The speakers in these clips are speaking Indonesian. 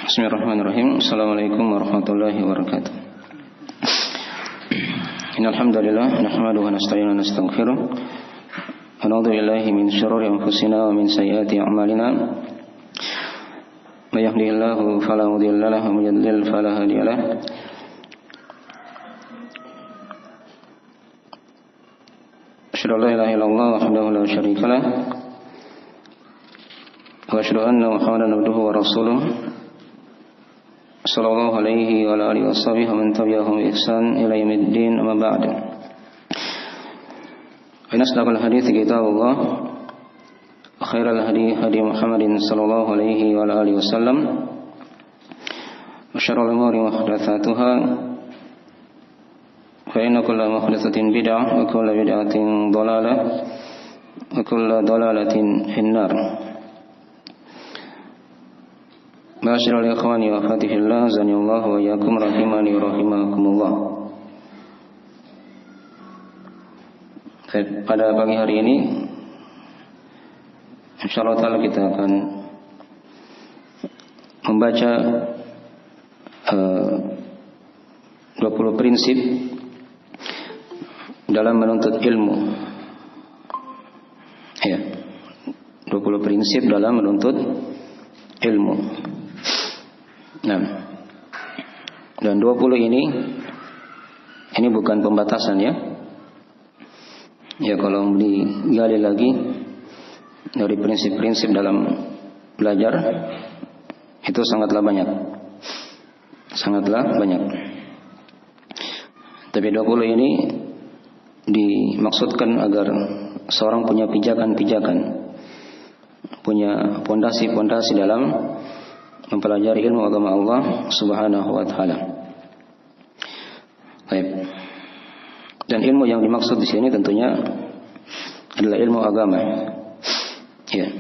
Bismillahirrahmanirrahim. Assalamualaikum warahmatullahi wabarakatuh. Innal hamdalillah nahmaduhu wa nasta'inuhu wa nastaghfiruh. Wa na'udzu billahi min shururi anfusina wa min sayyiati a'malina. May yahdihillahu fala mudilla lahu wa may yudlil fala hadiya lahu. Asyhadu an la ilaha illallah wahdahu la syarika lahu wa asyhadu anna Muhammadan abduhu wa rasuluh. Sallallahu alaihi wa alihi washabihi wa man tabi'ahum bi ihsan ila yaumiddin, amma ba'd. Fa asdaqul hadits kitabullah wa khairal hadi hadi Muhammadin sallallahu alaihi wa alihi wasallam wa syarrul umuri muhdatsatuha fa inna kulla muhdatsatin bid'ah wa kulla bid'atin dhalalah wa kulla dhalalatin finnar. Ma'asyiral ikhwani wa fatihillah, zanillahu wa iyyakum rahimani wa rahimakumullah. Pada pagi hari ini insyaallah ta'ala kita akan membaca 20 prinsip dalam menuntut ilmu. Ya. 20 prinsip dalam menuntut ilmu. Nah, dan 20 ini bukan pembatasan ya. Ya, kalau digali lagi dari prinsip-prinsip dalam belajar itu sangatlah banyak. Sangatlah banyak. Tapi 20 ini dimaksudkan agar seorang punya pijakan-pijakan, punya pondasi-pondasi dalam mempelajari ilmu agama Allah Subhanahu wa taala. Baik. Dan ilmu yang dimaksud di sini tentunya adalah ilmu agama. Ya.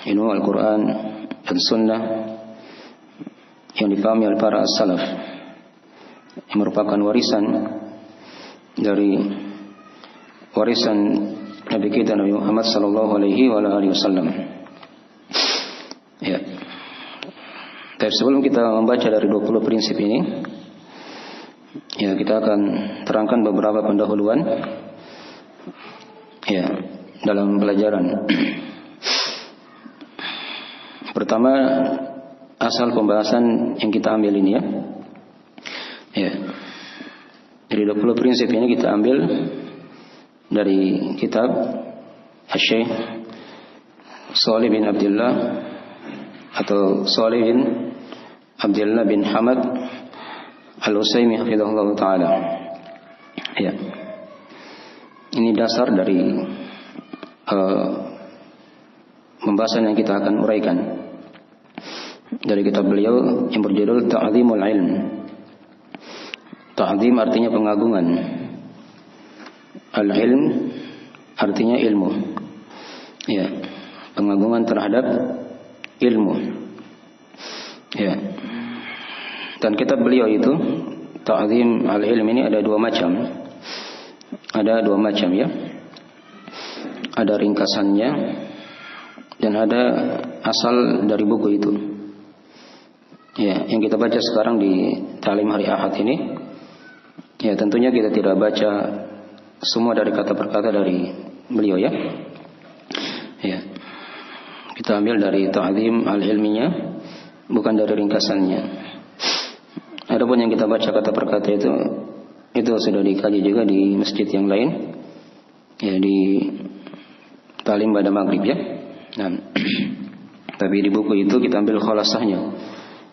Ilmu Al-Qur'an dan Sunnah yang dipahami oleh para as-salaf, yang merupakan warisan Nabi kita Nabi Muhammad sallallahu alaihi wasallam. Ya. Tapi sebelum kita membaca dari 20 prinsip ini, ya, kita akan terangkan beberapa pendahuluan ya dalam pelajaran. Pertama, asal pembahasan yang kita ambil ini ya. Ya. Dari 20 prinsip ini kita ambil dari kitab Asy-Syaikh Shalih bin Abdullah atau Shalih bin Abdullah bin Hamad Al-Utsaimin hafizahullah ta'ala. Ya. Ini dasar dari pembahasan yang kita akan uraikan dari kitab beliau yang berjudul Ta'zimul Ilm. Ta'zim artinya pengagungan. Al-ilm artinya ilmu. Ya, pengagungan terhadap ilmu. Ya. Dan kitab beliau itu Ta'zim al-Ilm ini ada dua macam. Ada dua macam ya. Ada ringkasannya dan ada asal dari buku itu. Ya, yang kita baca sekarang di Ta'lim hari Ahad ini, ya tentunya kita tidak baca semua dari kata per kata dari beliau ya. Ya. Kita ambil dari Ta'zim al-Ilminya, bukan dari ringkasannya. Adapun yang kita baca kata per kata itu sudah dikaji juga di masjid yang lain, ya di Ta'lim pada maghrib ya. Nah, tapi di buku itu kita ambil khulasahnya,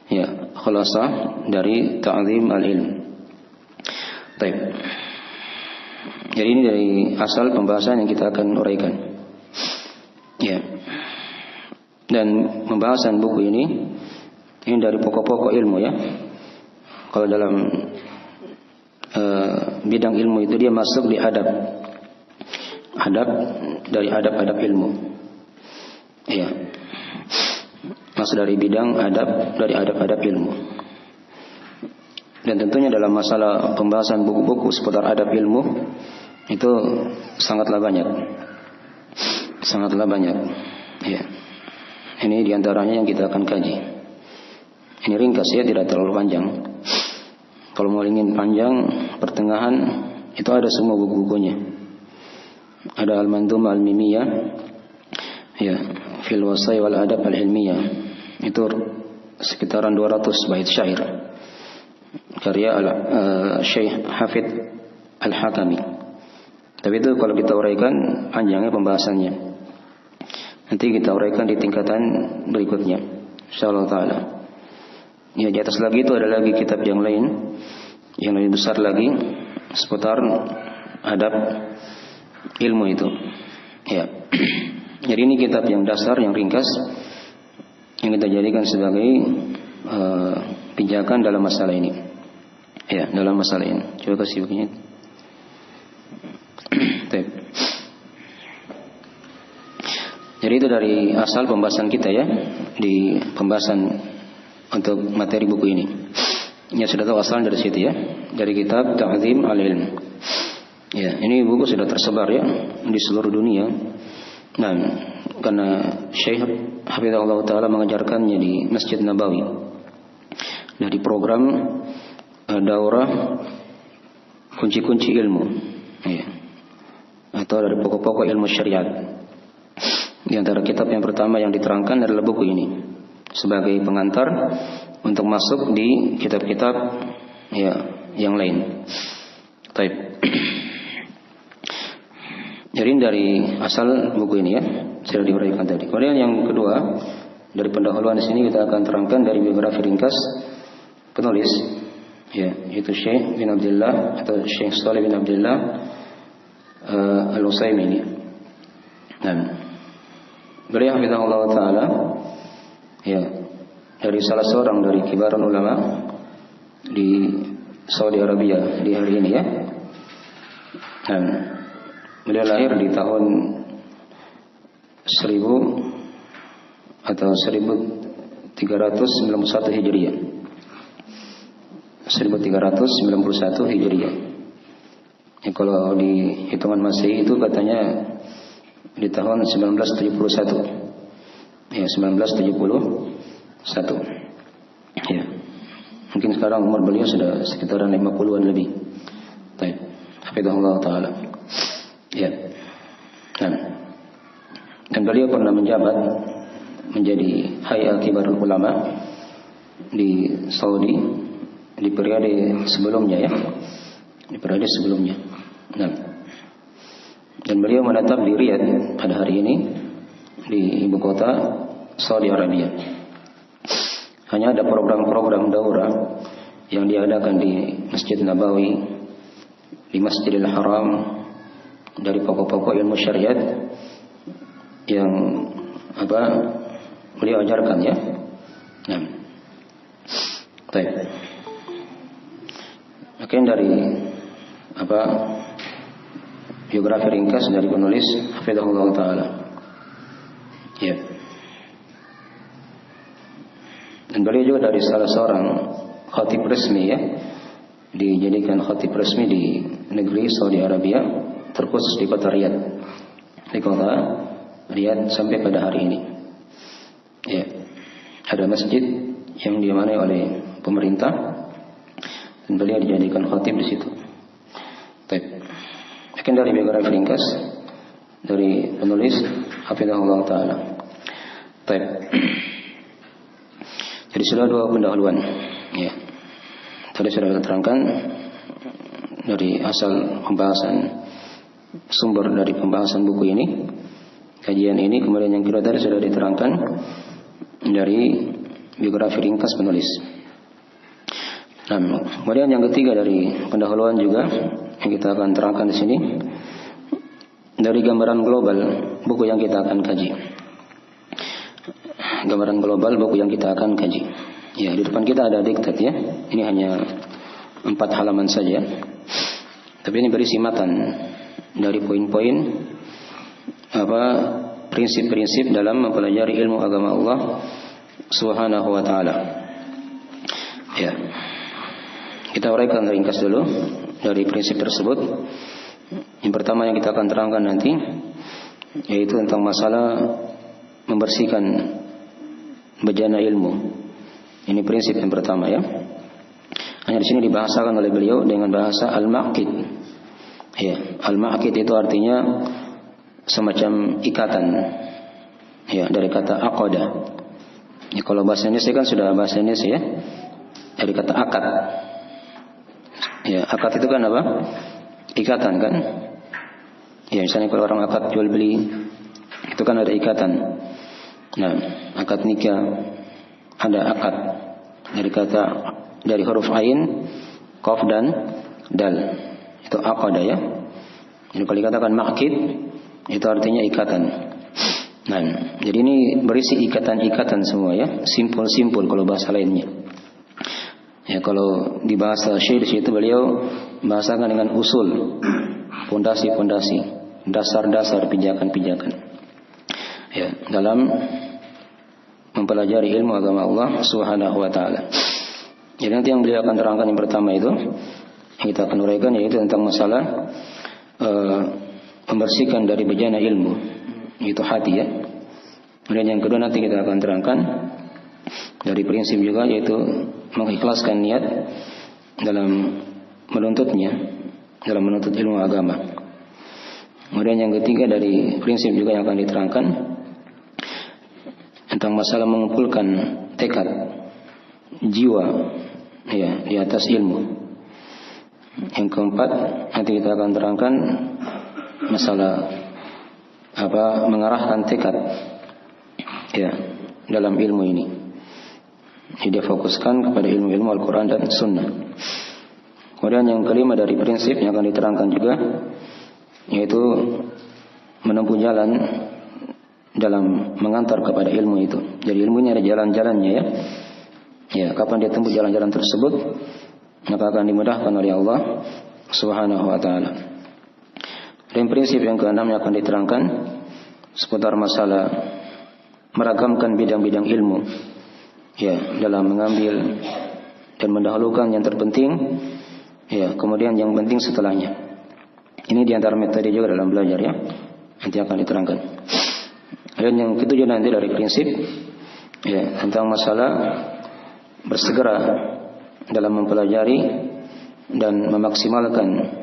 ya khulasah dari Ta'zim al-Ilm. Baik. Jadi ini dari asal pembahasan yang kita akan uraikan. Ya. Dan pembahasan buku ini dari pokok-pokok ilmu ya. Kalau dalam bidang ilmu itu dia masuk di adab dari adab-adab ilmu. Ya. Masuk dari bidang adab dari adab-adab ilmu. Dan tentunya dalam masalah pembahasan buku-buku seputar adab ilmu itu sangatlah banyak. Sangatlah banyak. Ya. Ini diantaranya yang kita akan kaji. Ini ringkas ya, tidak terlalu panjang. Kalau mau ingin panjang, pertengahan itu ada semua buku-bukunya. Ada Al-Mandhumah Al-Mimiyah, ya, Fil Wasai wal Adab Al-Ilmiyah. Itu sekitaran 200 bait syair. Karya Syekh Hafidz Al-Hakami. Tapi itu kalau kita uraikan panjangnya pembahasannya. Nanti kita uraikan di tingkatan berikutnya, insyaallah taala. Ya, di atas lagi itu ada lagi kitab yang lain, yang lebih besar lagi seputar adab ilmu itu. Ya. Jadi ini kitab yang dasar, yang ringkas, yang kita jadikan sebagai pijakan dalam masalah ini. Ya, dalam masalah ini. Coba kasih bukunya. Jadi itu dari asal pembahasan kita ya, di pembahasan untuk materi buku ini. Ya, sudah tahu asalnya dari situ ya, dari kitab Ta'zim Al-Ilm. Ya, ini buku sudah tersebar ya di seluruh dunia. Nah, karena Syekh Hafizahullah Ta'ala mengajarkannya di Masjid Nabawi dari program daurah kunci-kunci ilmu ya, atau dari pokok-pokok ilmu syariat. Di antara kitab yang pertama yang diterangkan adalah buku ini sebagai pengantar untuk masuk di kitab-kitab ya yang lain. Baik. Jadi dari asal buku ini ya sudah diuraikan tadi. Kemudian yang kedua dari pendahuluan di sini kita akan terangkan dari biografi ringkas penulis ya, yaitu Syekh bin Abdullah atau Syekh Shalih bin Abdullah Al-Utsaimin. Dan beliau hafizahullah taala ya dari salah seorang dari kibaran ulama di Saudi Arabia di hari ini ya. Dan beliau lahir di tahun 1000 atau 1391 Hijriah. 1391 Hijriah. Ya, kalau di hitungan Masehi itu katanya di tahun 1971. Ya, 1971. Ya. Mungkin sekarang umur beliau sudah sekitaran 50-an lebih. Baik. Hafizahullah taala. Ya. Dan beliau pernah menjabat menjadi Hay'ah Kibarul Ulama di Saudi di periode sebelumnya ya. Di periode sebelumnya. Nah. Dan beliau menetap di Riyadh pada hari ini di ibu kota Saudi Arabia. Hanya ada program-program daurah yang diadakan di Masjid Nabawi, di Masjidil Haram, dari pokok-pokok ilmu syariat yang beliau ajarkan ya. Nah. Baik. Mungkin dari biografi ringkas dari penulis hafizahullah taala. Ya. Dan beliau juga dari salah seorang khatib resmi ya, dijadikan khatib resmi di negeri Saudi Arabia, terkhusus di kota Riyadh. Di kota Riyadh sampai pada hari ini. Ya. Ada masjid yang diamanai oleh pemerintah dan beliau dijadikan khatib di situ. Baik. Mungkin dari biografi ringkas dari penulis hafizahullah taala. Baik. Jadi sudah dua pendahuluan. Ya. Tadi sudah kita terangkan dari asal pembahasan, sumber dari pembahasan buku ini, kajian ini. Kemudian yang kedua tadi sudah diterangkan dari biografi ringkas penulis. Nah, kemudian yang ketiga dari pendahuluan juga yang kita akan terangkan di sini dari gambaran global buku yang kita akan kaji. Gambaran global buku yang kita akan kaji. Ya, di depan kita ada diktat ya. Ini hanya 4 halaman saja. Tapi ini berisi matan dari poin-poin prinsip-prinsip dalam mempelajari ilmu agama Allah Subhanahu wa taala. Ya. Kita uraikan ringkas dulu dari prinsip tersebut. Yang pertama yang kita akan terangkan nanti yaitu tentang masalah membersihkan bejana ilmu. Ini prinsip yang pertama ya. Hanya di sini dibahasakan oleh beliau dengan bahasa al-maqid. Ya, al-maqid itu artinya semacam ikatan. Ya, dari kata aqada. Ya, kalau bahasa Indonesia kan sudah bahasa Indonesia ya. Dari kata akad. Ya, akad itu kan apa? Ikatan kan? Ya, misalnya kalau orang akad jual beli, itu kan ada ikatan. Nah, akad nikah ada akad dari huruf ain, qaf dan dal. Itu aqada ya. Jadi kalau dikatakan maqid itu artinya ikatan. Nah, jadi ini berisi ikatan-ikatan semua ya, simpul-simpul kalau bahasa lainnya. Ya, kalau di bahasa Syair itu beliau bahasakan dengan usul, pondasi-pondasi, dasar-dasar, pijakan-pijakan. Ya, dalam mempelajari ilmu agama Allah Subhanahu wa taala. Jadi nanti yang beliau akan terangkan yang pertama itu yang kita akan uraikan yaitu tentang masalah membersihkan dari bejana ilmu, itu hati ya. Kemudian yang kedua nanti kita akan terangkan dari prinsip juga yaitu mengikhlaskan niat dalam menuntutnya, dalam menuntut ilmu agama. Kemudian yang ketiga dari prinsip juga yang akan diterangkan tentang masalah mengumpulkan tekad jiwa ya di atas ilmu. Yang keempat nanti kita akan terangkan masalah mengarahkan tekad ya dalam ilmu ini. Jadi dia fokuskan kepada ilmu-ilmu Al-Quran dan Sunnah. Kemudian yang kelima dari prinsip yang akan diterangkan juga yaitu menempuh jalan dalam mengantar kepada ilmu itu. Jadi ilmu ini ada jalan-jalannya ya. Ya, kapan dia tempuh jalan-jalan tersebut maka akan dimudahkan oleh Allah Subhanahu wa taala. Dan prinsip yang keenam yang akan diterangkan seputar masalah meragamkan bidang-bidang ilmu. Ya, dalam mengambil dan mendahulukan yang terpenting, ya, kemudian yang penting setelahnya. Ini diantara metode juga dalam belajar ya, nanti akan diterangkan. Dan yang ketujuh nanti dari prinsip, ya, tentang masalah bersegera dalam mempelajari dan memaksimalkan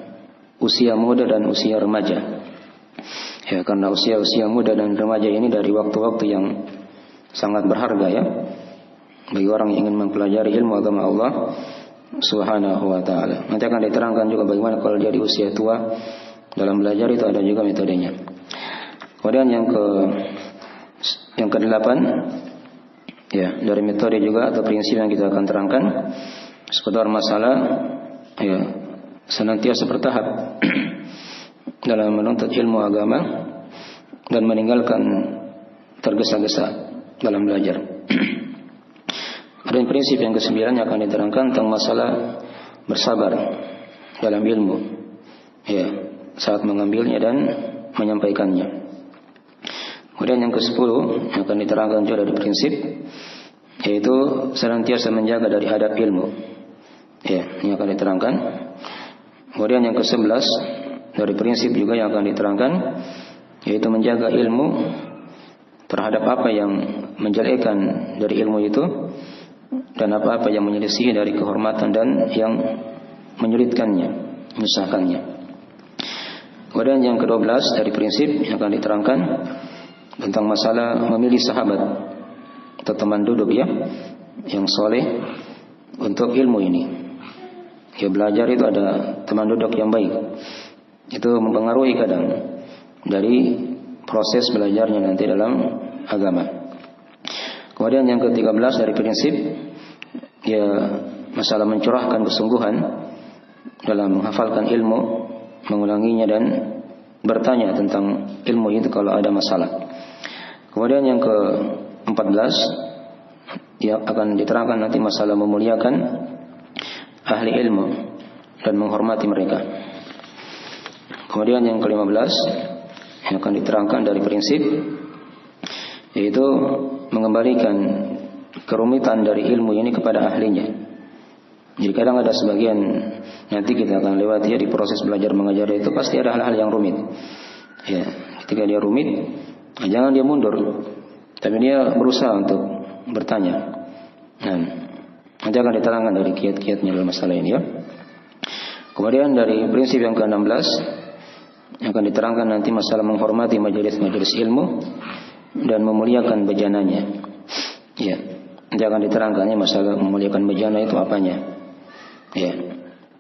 usia muda dan usia remaja. Ya, karena usia-usia muda dan remaja ini dari waktu-waktu yang sangat berharga ya. Bagi orang yang ingin mempelajari ilmu agama Allah Subhanahu wa taala. Nanti akan diterangkan juga bagaimana kalau dia di usia tua dalam belajar itu ada juga metodenya. Kemudian yang kedelapan ya, dari metode juga atau prinsip yang kita akan terangkan seputar masalah ya senantiasa bertahap dalam menuntut ilmu agama dan meninggalkan tergesa-gesa dalam belajar. Ada prinsip yang kesembilan yang akan diterangkan tentang masalah bersabar dalam ilmu, ya, saat mengambilnya dan menyampaikannya. Kemudian yang ke-10 yang akan diterangkan juga dari prinsip, yaitu senantiasa menjaga dari adab ilmu, ya, yang akan diterangkan. Kemudian yang ke-11 dari prinsip juga yang akan diterangkan, yaitu menjaga ilmu terhadap apa yang menjelekkan dari ilmu itu dan apa-apa yang menyelisih dari kehormatan dan yang menyulitkannya, menyusahkannya. Kemudian yang ke-12 dari prinsip yang akan diterangkan tentang masalah memilih sahabat atau teman duduk ya yang soleh untuk ilmu ini. Ya, belajar itu ada teman duduk yang baik. Itu mempengaruhi kadang dari proses belajarnya nanti dalam agama. Kemudian yang ke-13 dari prinsip ya masalah mencurahkan kesungguhan dalam menghafalkan ilmu, mengulanginya dan bertanya tentang ilmu itu kalau ada masalah. Kemudian yang ke-14 yang akan diterangkan nanti masalah memuliakan ahli ilmu dan menghormati mereka. Kemudian yang ke-15 yang akan diterangkan dari prinsip yaitu mengembalikan kerumitan dari ilmu ini kepada ahlinya. Jadi kadang ada sebagian nanti kita akan lewati ya di proses belajar mengajar itu pasti ada hal-hal yang rumit. Ya, ketika dia rumit, jangan dia mundur, tapi dia berusaha untuk bertanya. Nah, Nanti akan diterangkan dari kiat-kiatnya dalam masalah ini ya. Kemudian dari prinsip yang ke-16 akan diterangkan nanti masalah menghormati majelis-majelis ilmu dan memuliakan bejananya. Ya, nanti akan diterangkannya masalah memuliakan bejana itu apanya. Ya,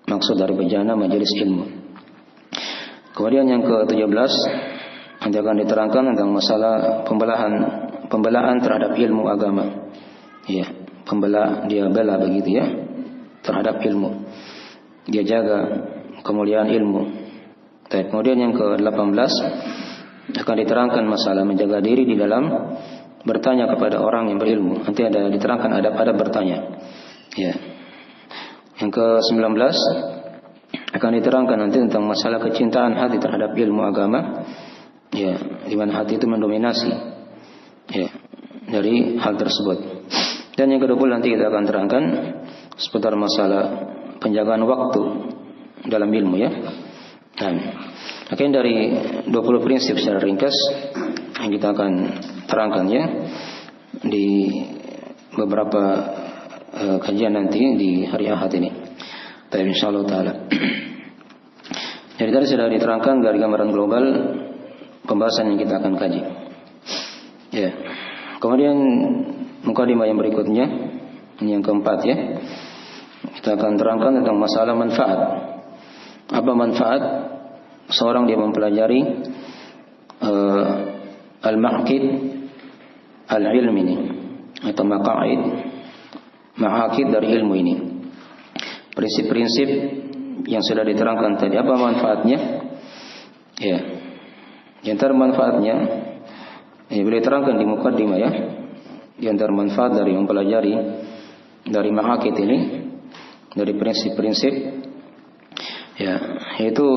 maksud dari bejana majelis ilmu. Kemudian yang ke-17 nanti akan diterangkan tentang masalah pembelaan terhadap ilmu agama. Ya, dia bela begitu ya terhadap ilmu. Dia jaga kemuliaan ilmu. Kemudian yang ke-18 akan diterangkan masalah menjaga diri di dalam bertanya kepada orang yang berilmu. Nanti ada diterangkan adab-adab bertanya. Ya. Yang ke-19 akan diterangkan nanti tentang masalah kecintaan hati terhadap ilmu agama. Ya, di mana hati itu mendominasi. Ya, dari hal tersebut. Dan yang ke-20 nanti kita akan terangkan seputar masalah penjagaan waktu dalam ilmu ya. Nah, dari 20 prinsip secara ringkas yang kita akan terangkan ya di beberapa kajian nanti di hari Ahad ini. Tapi insyaallah taala. Jadi tadi sudah diterangkan dari gambaran global pembahasan yang kita akan kaji. Ya. Kemudian mukadimah yang berikutnya, ini yang keempat ya. Kita akan terangkan tentang masalah manfaat. Apa manfaat seorang dia mempelajari al-maqid al-ilm ini atau maqaid dari ilmu ini. Prinsip-prinsip yang sudah diterangkan tadi, apa manfaatnya? Ya. Di antara manfaatnya boleh terangkan di mukadimah ya. Di antara manfaat dari mempelajari dari maqaid ini, dari prinsip-prinsip ya, yaitu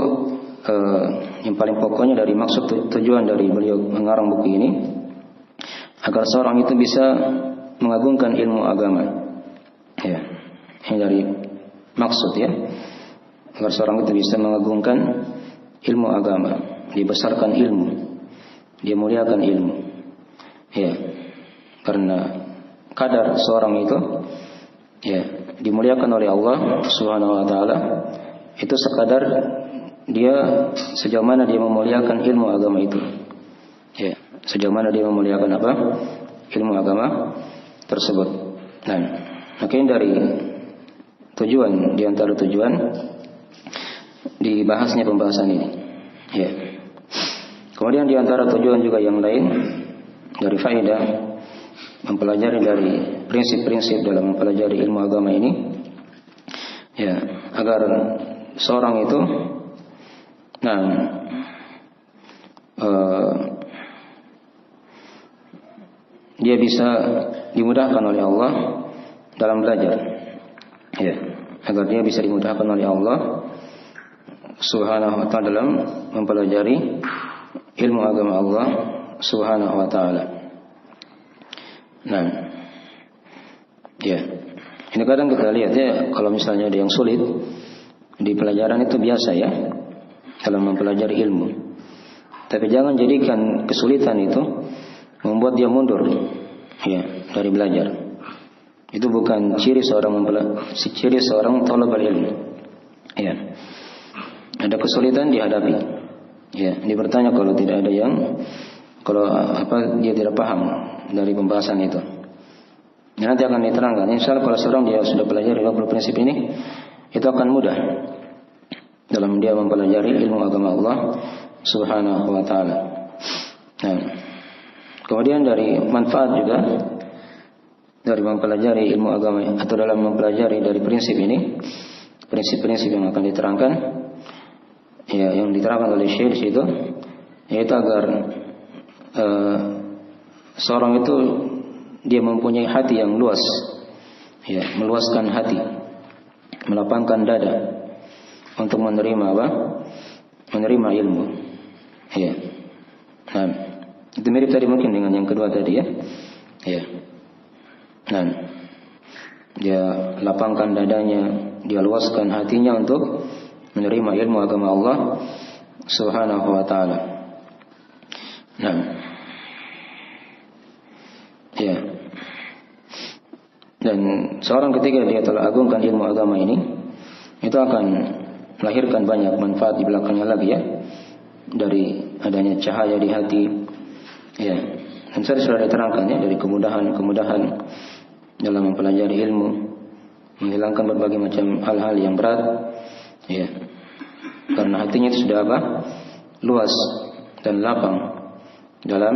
yang paling pokoknya dari maksud tujuan dari beliau mengarang buku ini agar seorang itu bisa mengagungkan ilmu agama. Ya, ini dari maksud ya, agar seorang itu bisa mengagungkan ilmu agama, dibesarkan ilmu, dia muliakan ilmu. Ya, karena kadar seorang itu ya dimuliakan oleh Allah Subhanahu wa taala itu sekadar dia sejauh mana dia memuliakan ilmu agama itu. Ya, sejauh mana dia memuliakan apa? Ilmu agama tersebut. Nah, makanya dari tujuan, di antara tujuan dibahasnya pembahasan ini. Ya. Kemudian di antara tujuan juga yang lain dari faedah mempelajari dari prinsip-prinsip dalam mempelajari ilmu agama ini, ya, agar seorang itu, dia bisa dimudahkan oleh Allah dalam belajar, ya, agar dia bisa dimudahkan oleh Allah Subhanahu wa taala dalam mempelajari ilmu agama Allah Subhanahu wa taala. Nah, ya, ini kadang kita lihat ya, kalau misalnya ada yang sulit di pelajaran itu biasa ya, dalam mempelajari ilmu. Tapi jangan jadikan kesulitan itu membuat dia mundur, ya, dari belajar. Itu bukan ciri seorang thalabul ilmu. Ya, ada kesulitan dihadapi. Ya, dia bertanya kalau tidak ada dia tidak paham dari pembahasan itu. Dan nanti akan diterangkan. Insyaallah kalau seorang dia sudah pelajari 20 prinsip ini, itu akan mudah dalam dia mempelajari ilmu agama Allah Subhanahu wa taala. Nah, kemudian dari manfaat juga dari mempelajari ilmu agama atau dalam mempelajari dari prinsip ini, prinsip-prinsip yang akan diterangkan, ya, yang diterangkan oleh Syekh di situ, yaitu agar seorang itu dia mempunyai hati yang luas, ya, meluaskan hati, melapangkan dada untuk menerima apa? Menerima ilmu. Ya. Nah, itu mirip tadi mungkin dengan yang kedua tadi ya. Ya. Nah, dia lapangkan dadanya, dia luaskan hatinya untuk menerima ilmu agama Allah Subhanahu wa taala. Nah, ya. Dan seorang ketika dia telah agungkan ilmu agama ini, itu akan melahirkan banyak manfaat di belakangnya lagi ya, dari adanya cahaya di hati ya. Dan saya sudah diterangkan ya, dari kemudahan dalam mempelajari ilmu, menghilangkan berbagai macam hal-hal yang berat ya, karena hatinya itu sudah apa? Luas dan lapang dalam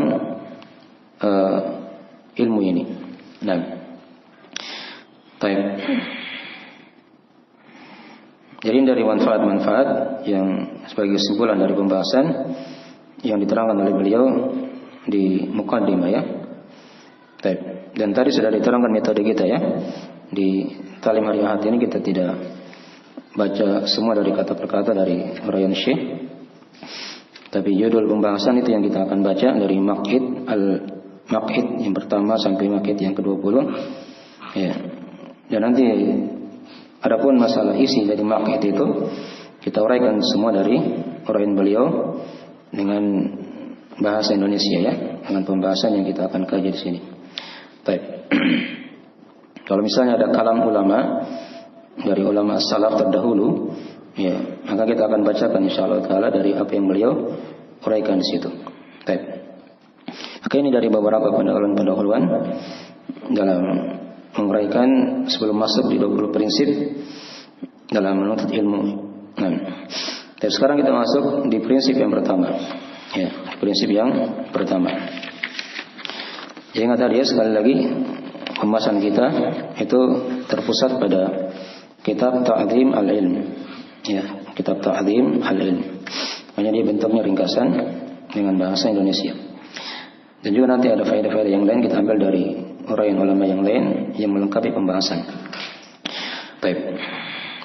ilmu ini. Nah, baik. Jadi dari manfaat-manfaat yang sebagai kesimpulan dari pembahasan yang diterangkan oleh beliau di muqaddimah ya. Baik. Dan tadi sudah diterangkan metode kita ya. Di Talim Hari Ahad ini kita tidak baca semua dari kata per kata dari uraian Syekh, tapi judul pembahasan itu yang kita akan baca dari Maq'id yang pertama sampai Maq'id yang ke-20 ya. Dan nanti adapun masalah isi dari Maq'id itu kita uraikan semua dari uraian beliau dengan bahasa Indonesia ya, dengan pembahasan yang kita akan kaji di sini. Baik. Kalau misalnya ada kalam ulama dari ulama salaf terdahulu, ya, maka kita akan bacakan insyaallah taala dari apa yang beliau uraikan di situ. Baik. Maka ini dari beberapa pendahuluan dalam menguraikan sebelum masuk di 20 prinsip dalam menuntut ilmu. Nah, dan sekarang kita masuk di prinsip yang pertama. Ya, prinsip yang pertama. Jadi ingat tadi ya, sekali lagi pembahasan kita itu terpusat pada kitab Ta'zim al-Ilm. Ya, kitab Ta'zim al-Ilm. Hanya dia bentuknya ringkasan dengan bahasa Indonesia. Dan juga nanti ada faedah-faedah yang lain kita ambil dari uraian ulama yang lain yang melengkapi pembahasan. Baik.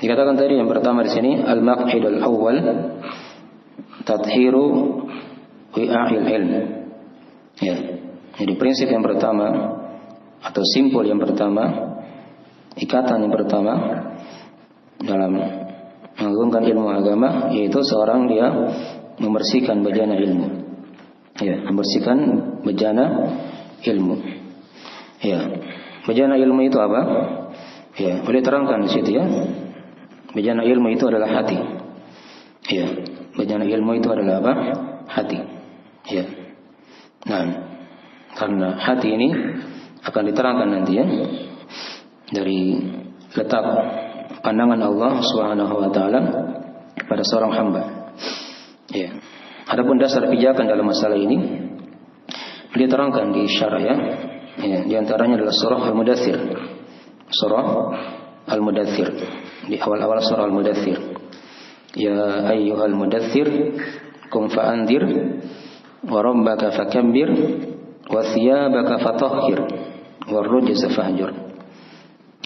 Dikatakan tadi yang pertama di sini al-maq'idul awwal tadhiru wi'a'il ilm. Ya. Jadi prinsip yang pertama atau simpul yang pertama, ikatan yang pertama dalam mengagungkan ilmu agama, yaitu seorang dia membersihkan bejana ilmu. Ya, membersihkan bejana ilmu. Ya, bejana ilmu itu apa? Ya, boleh terangkan di situ ya. Bejana ilmu itu adalah hati. Ya, bejana ilmu itu adalah apa? Hati. Ya. Nah, karena hati ini akan diterangkan nanti ya dari letak pandangan Allah Subhanahu wa taala kepada seorang hamba. Ya. Adapun dasar pijakan dalam masalah ini beliau terangkan di syarah ya. Ya, di antaranya adalah surah Al-Mudaththir. Surah Al-Mudaththir. Di awal-awal surah Al-Mudaththir. Ya ayyuhal mudaththir qum fa'anzir wa rabbaka fakabbir wa thiyabaka fatahhir wa rujza fahjur.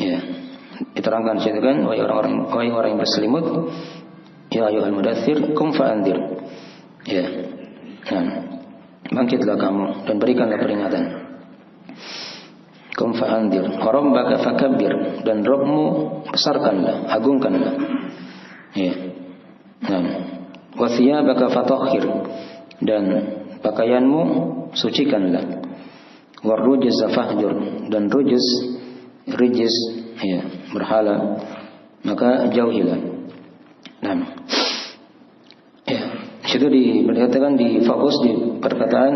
Ya. Diterangkan situ kan, wahai orang yang berselimut, ya ayyuhal mudaththir qum fa'anzir. Ya. Nah, bangkitlah kamu dan berikanlah peringatan. Qum fa'anzir wa rabbaka fakabbir, dan Rabbmu besarkanlah, agungkanlah. Ya. Nah, wa thiyabaka fatahhir, dan pakaianmu sucikanlah. Wa rujza fahjur, dan rijis ya, berhala maka jauhilah. Nah, ya, situ dikatakan di fokus di perkataan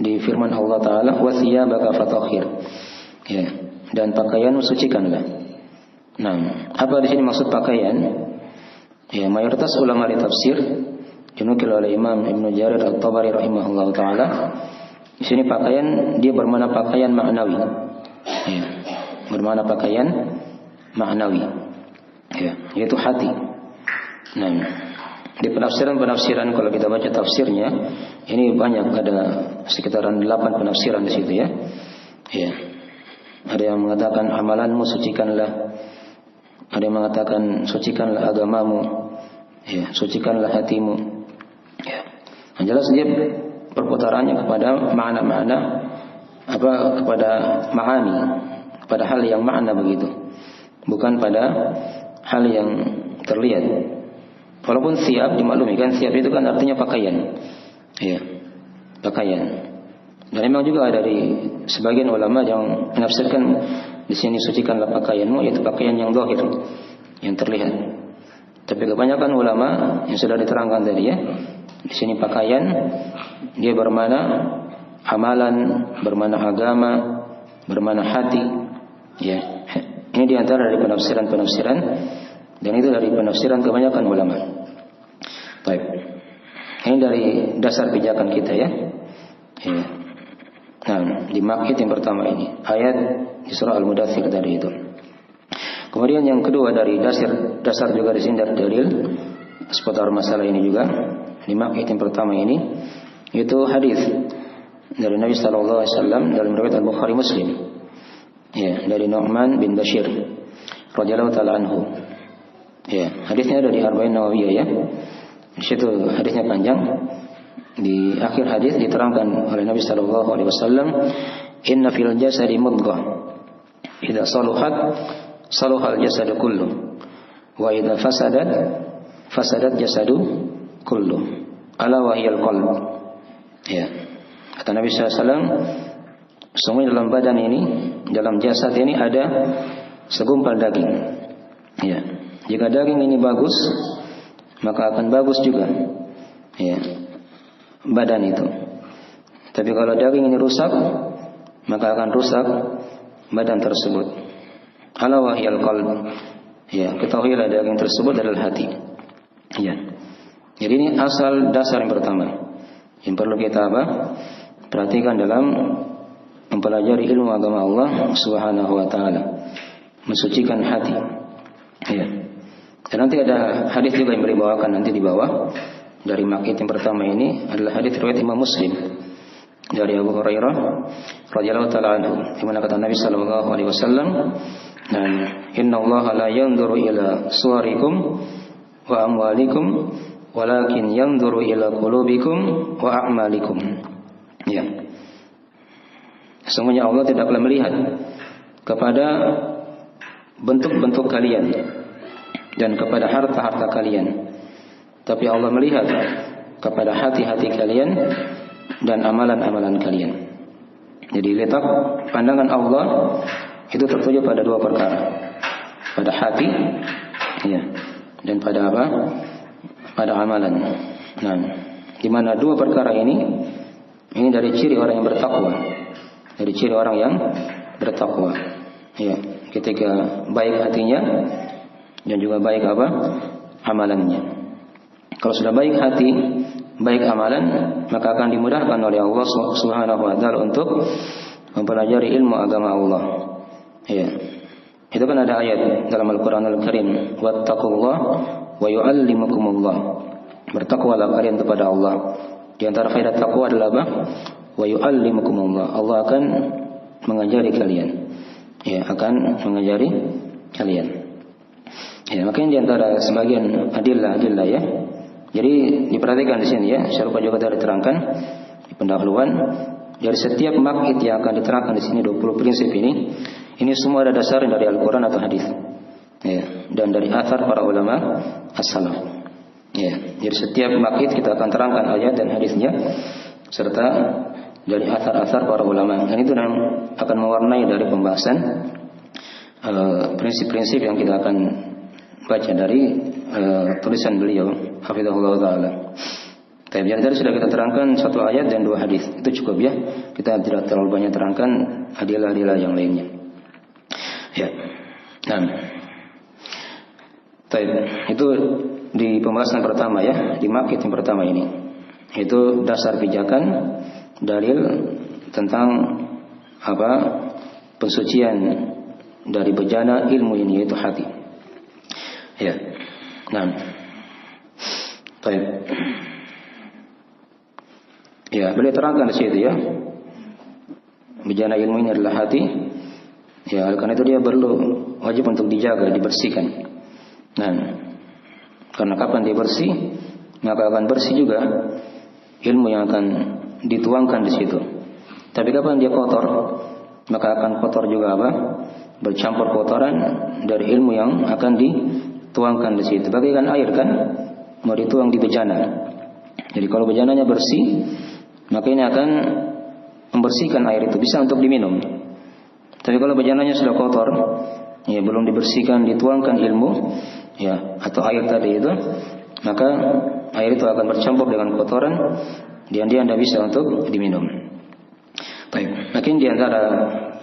di firman Allah Taala wa thiyabaka fatahhir. Ya, dan pakaianmu sucikanlah. Nah, apa di sini maksud pakaian? Ya, mayoritas ulama di tafsir dinukil oleh Imam Ibnu Jarir At-Tabari rahimahullah taala. Di sini pakaian dia bermakna pakaian maknawi. Ya, bermakna pakaian maknawi. Ya, yaitu hati. Nah, di penafsiran kalau kita baca tafsirnya, ini banyak, ada sekitaran 8 penafsiran di situ ya. Ya. Ada yang mengatakan amalanmu sucikanlah. Ada yang mengatakan sucikanlah agamamu, ya, sucikanlah hatimu. Ya. Yang jelas dia perputarannya kepada makna-makna, kepada ma'ani, kepada hal yang makna begitu, bukan pada hal yang terlihat. Walaupun thiyab dimaklumi kan, thiyab itu kan artinya pakaian, ya, pakaian. Dan memang juga dari sebagian ulama yang menafsirkan di sini sucikanlah pakaianmu, yaitu pakaian yang zahir, yang terlihat. Tapi kebanyakan ulama yang sudah diterangkan tadi ya, di sini pakaian dia bermakna amalan, bermakna agama, bermakna hati. Ya, ini diantara dari penafsiran dan itu dari penafsiran kebanyakan ulama. Baik, ini dari dasar pijakan kita ya. Ya. Nah, di makkit yang pertama ini ayat di surah Al-Mudaththir tadi itu. Kemudian yang kedua dari dasar juga di sini dari dalil seputar masalah ini juga di makkit yang pertama ini itu hadis dari Nabi sallallahu alaihi wasallam dalam riwayat Al-Bukhari Muslim. Ya, dari Nu'man bin Bashir radhiyallahu taala anhu. Ya, hadisnya ada di Arba'in Nawawiyah ya. Di situ hadisnya panjang. Di akhir hadis diterangkan oleh Nabi sallallahu alaihi wasallam, "Inna fil jasadi mudghah. Idza saluhat saluhal jasadu kullu. Wa idza fasadat jasadu kullu. Ala wa hiyal qalb." Ya. Kata Nabi sallallahu alaihi wasallam, sungguh dalam badan ini, dalam jasad ini ada segumpal daging. Ya. Jika daging ini bagus, maka akan bagus juga. Ya. Badan itu. Tapi kalau daging ini rusak, maka akan rusak badan tersebut. Ala wahyal qalb. Ya, ketahuilah daging tersebut adalah hati. Ya. Jadi ini asal dasar yang pertama yang perlu kita perhatikan dalam mempelajari ilmu agama Allah Subhanahu wa taala. Mensucikan hati. Ya. Dan nanti ada hadis juga yang dibawakan nanti di bawah. Dari makkit yang pertama ini adalah hadis riwayat Imam Muslim dari Abu Hurairah radhiyallahu taala anhu, di mana kata Nabi sallallahu alaihi wasallam, "Dan innallaha la yanzuru ila suwarikum wa amwalikum, walakin yanzuru ila qulubikum wa a'malikum." Ya. Sesungguhnya Allah tidaklah melihat kepada bentuk-bentuk kalian dan kepada harta-harta kalian, tapi Allah melihat kepada hati-hati kalian dan amalan-amalan kalian. Jadi letak pandangan Allah itu tertuju pada dua perkara, pada hati, ya, dan pada apa? Pada amalan. Nah, di mana dua perkara ini dari ciri orang yang bertakwa, dari ciri orang yang bertakwa. Ya, ketika baik hatinya dan juga baik amalannya. Kalau sudah baik hati, baik amalan, maka akan dimudahkan oleh Allah Subhanahu wa taala untuk mempelajari ilmu agama Allah. Ya. Itu kan ada ayat dalam Al-Qur'anul Karim, "Wattaqullaha wa yu'allimukumullah." Bertakwalah kalian kepada Allah. Di antara faedah takwa adalah apa? Wa yu'allimukumullah. Allah akan mengajari kalian. Ya, akan mengajari kalian. Ya, makanya di antara sebagian adillah ya. Jadi diperhatikan di sini ya, Syarah juga tadi diterangkan di pendahuluan dari setiap makkit yang akan diterangkan di sini 20 prinsip ini semua ada dasarnya dari Al-Qur'an atau hadis. Ya, dan dari athar para ulama as-salaf. Ya, jadi setiap makkit kita akan terangkan ayat dan hadisnya serta dari athar-athar para ulama. Dan itu akan mewarnai dari pembahasan prinsip-prinsip yang kita akan baca dari tulisan beliau hafizahullah taala. Tapi yang tadi sudah kita terangkan satu ayat dan dua hadis. Itu cukup ya. Kita tidak terlalu banyak terangkan adilah-adilah yang lainnya. Ya. Nah. Baik, itu di pembahasan pertama ya, di makkit yang pertama ini. Itu dasar pijakan dalil tentang pensucian dari bejana ilmu ini, yaitu hati. Ya. Nah. Baik. Ya, boleh terangkan di situ ya. Bejana ilmu ini adalah hati. Ya, karena itu dia perlu wajib untuk dijaga, dibersihkan. Nah, karena kapan dia bersih, maka akan bersih juga ilmu yang akan dituangkan di situ. Tapi kapan dia kotor, maka akan kotor juga bercampur kotoran dari ilmu yang akan dituangkan di situ. Bagaikan air kan, mau dituang di bejana. Jadi kalau bejananya bersih, maka ini akan membersihkan air itu, bisa untuk diminum. Tapi kalau bejananya sudah kotor, ya belum dibersihkan, dituangkan ilmu, ya atau air tadi itu, maka air itu akan bercampur dengan kotoran dan dia tidak bisa untuk diminum. Baik, mungkin di antara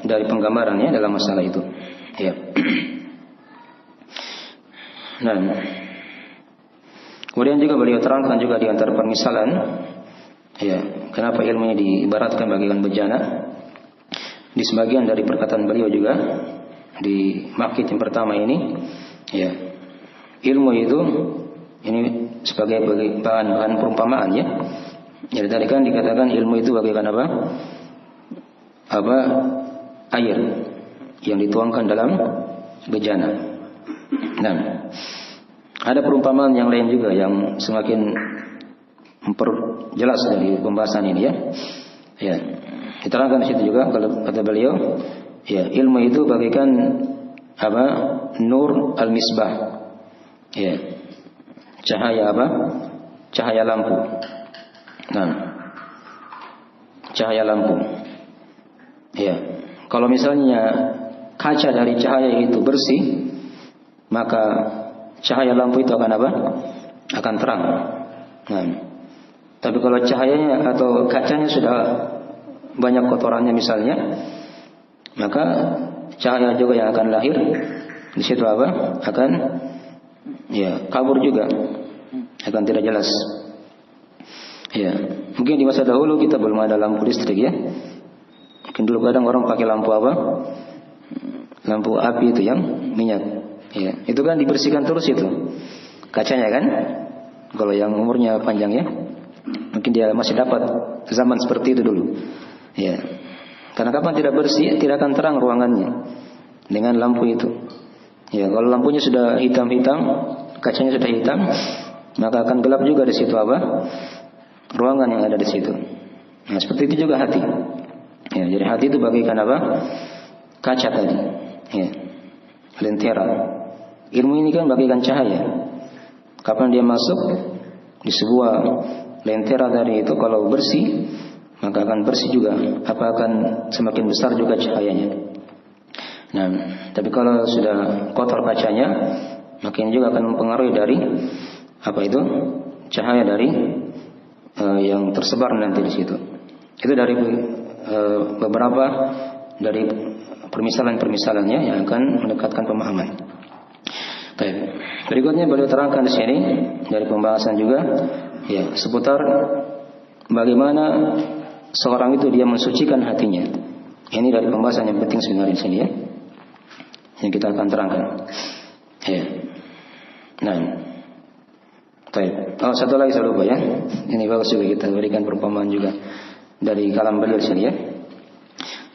dari penggambarannya dalam masalah itu, ya. Nah, kemudian juga beliau terangkan juga di antara permisalan, ya, kenapa ilmu ini diibaratkan bagaikan bejana. Di sebagian dari perkataan beliau juga di makkit yang pertama ini, ya, ilmu itu ini sebagai bahan perumpamaan, ya. Jadi tadi kan dikatakan ilmu itu bagaikan apa? Air yang dituangkan dalam bejana. Nah, ada perumpamaan yang lain juga yang semakin memperjelas dari pembahasan ini, ya. Ya, diterangkan di situ juga kalau kata beliau, ya, ilmu itu bagaikan nur al-misbah. Ya. Cahaya Cahaya lampu. Nah, cahaya lampu. Ya. Kalau misalnya kaca dari cahaya itu bersih, maka cahaya lampu itu akan akan terang. Nah, tapi kalau cahayanya atau kacanya sudah banyak kotorannya misalnya, maka cahaya juga yang akan lahir di situ akan, ya, kabur juga, akan tidak jelas. Ya, mungkin di masa dahulu kita belum ada lampu listrik, ya. Mungkin dulu kadang orang pakai lampu lampu api itu yang minyak. Ya, itu kan dibersihkan terus itu kacanya kan. Kalau yang umurnya panjang, ya, mungkin dia masih dapat zaman seperti itu dulu. Ya, karena kapan tidak bersih tidak akan terang ruangannya dengan lampu itu. Ya, kalau lampunya sudah hitam-hitam, kacanya sudah hitam, maka akan gelap juga di situ ruangan yang ada di situ. Nah, seperti itu juga hati. Ya, jadi hati itu bagaikan kaca tadi. Ya, lentera. Ilmu ini kan bagaikan cahaya. Kapan dia masuk di sebuah lentera tadi itu, kalau bersih, maka akan bersih juga, akan semakin besar juga cahayanya. Nah, tapi kalau sudah kotor kacanya, maka ini juga akan mempengaruhi dari cahaya dari yang tersebar nanti di situ. Itu dari beberapa dari permisalan-permisalannya yang akan mendekatkan pemahaman. Baik. Berikutnya beliau terangkan di sini dari pembahasan juga, ya, seputar bagaimana seorang itu dia mensucikan hatinya. Ini dari pembahasan yang penting sebenarnya di sini, ya, yang kita akan terangkan. Ya. Nah, baik. Satu lagi saya lupa, ya. Ini bagus juga kita berikan perumpamaan juga dari kalam beliau di sini, ya.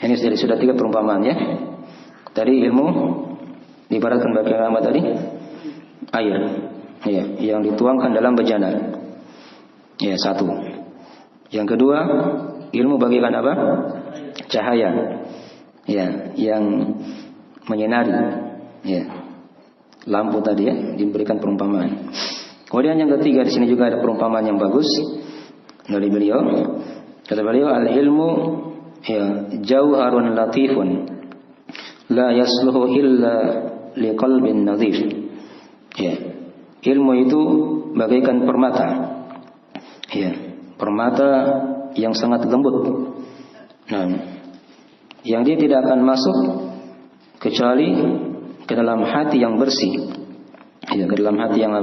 Ini sudah 3 perumpamaan, ya. Tadi ilmu diibaratkan bagaimana tadi? Air, ya, yang dituangkan dalam bejana. Ya, 1. Yang kedua, ilmu bagaikan cahaya, ya, yang menyinari, ya, lampu tadi, ya, diberikan perumpamaan. Kemudian yang ketiga di sini juga ada perumpamaan yang bagus dari beliau. Kata beliau, al-ilmu, ya, jauharun latifun la yasluhu illa liqalbin nadhif. Ya, ilmu itu bagaikan permata. Ya, permata yang sangat lembut. Nah, yang dia tidak akan masuk kecuali ke dalam hati yang bersih. Ya, ke dalam hati yang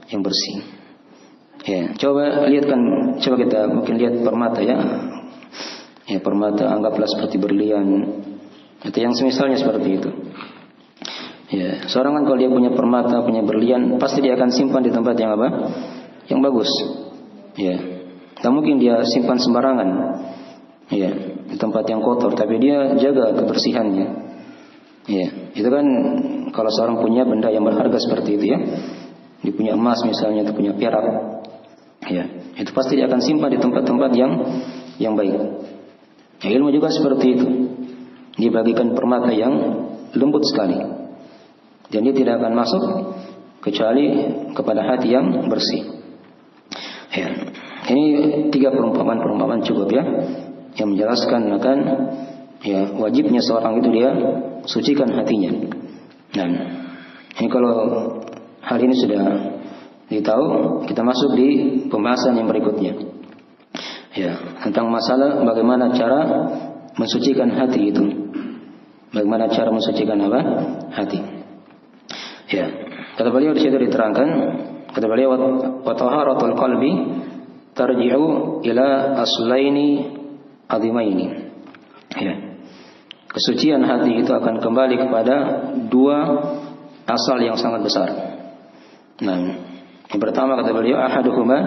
yang bersih. Ya, coba kita mungkin lihat permata, ya. Ya, permata anggaplah seperti berlian atau yang semisalnya seperti itu. Ya, seorang kan kalau dia punya permata, punya berlian, pasti dia akan simpan di tempat yang yang bagus. Ya, tak mungkin dia simpan sembarangan. Ya, di tempat yang kotor, tapi dia jaga kebersihannya. Ya, itu kan kalau seorang punya benda yang berharga seperti itu, ya. Dia punya emas misalnya, atau punya perak. Ya, itu pasti dia akan simpan di tempat-tempat yang baik. Ya, ilmu juga seperti itu. Dia bagikan permata yang lembut sekali. Dan dia tidak akan masuk kecuali kepada hati yang bersih. Ya, ini 3 perumpamaan cukup, ya, yang menjelaskan akan, Ya, wajibnya seorang itu dia sucikan hatinya. Nah, ini kalau hal ini sudah ditahu, kita masuk di pembahasan yang berikutnya. Ya, tentang masalah bagaimana cara mensucikan hati itu. Bagaimana cara mensucikan apa? Hati. Ya, kata beliau di situ diterangkan, kata beliau wa taharatul qalbi tarji'u ila aslaini azimaini. Ya. Kesucian hati itu akan kembali kepada dua asal yang sangat besar. Nah, yang pertama kata beliau ahaduhuma